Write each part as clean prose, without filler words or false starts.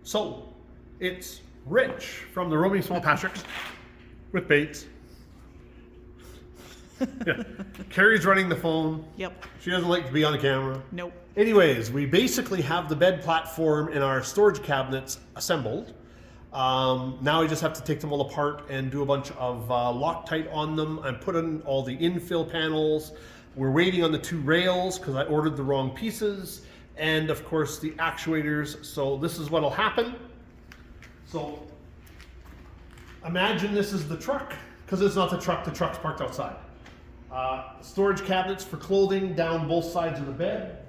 So it's Rich from the Romy Small Patricks with Bates. Yeah. Carrie's running the phone. Yep. She doesn't like to be on the camera. Nope. Anyways, we basically have the bed platform and our storage cabinets assembled. Now we just have to take them all apart and do a bunch of Loctite on them. I'm putting all the infill panels. We're waiting on the 2 rails because I ordered the wrong pieces. And of course the actuators. So this is what'll happen. So imagine this is the truck, because it's not the truck's parked outside. Storage cabinets for clothing down both sides of the bed.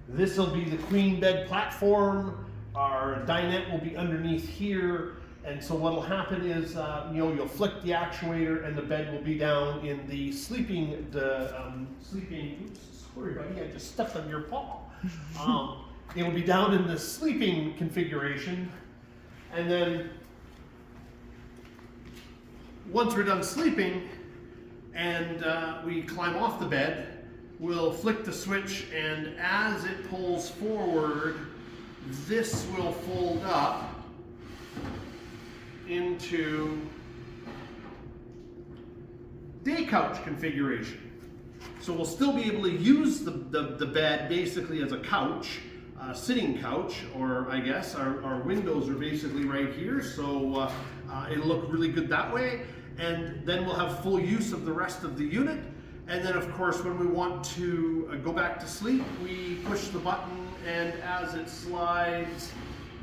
This will be the queen bed platform. Our dinette will be underneath here. And so what'll happen is, you'll flick the actuator and the bed will be down in the sleeping, oops, sorry buddy, I just stepped on your paw. It will be down in the sleeping configuration. And then once we're done sleeping, and we climb off the bed, we'll flick the switch, and as it pulls forward, this will fold up into day couch configuration. So we'll still be able to use the bed basically as a couch, sitting couch, or I guess our windows are basically right here, so it'll look really good that way. And then we'll have full use of the rest of the unit. And then of course when we want to go back to sleep, we push the button, and as it slides,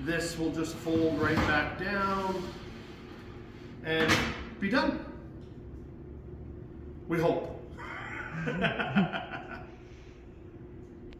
this will just fold right back down and be done. We hope.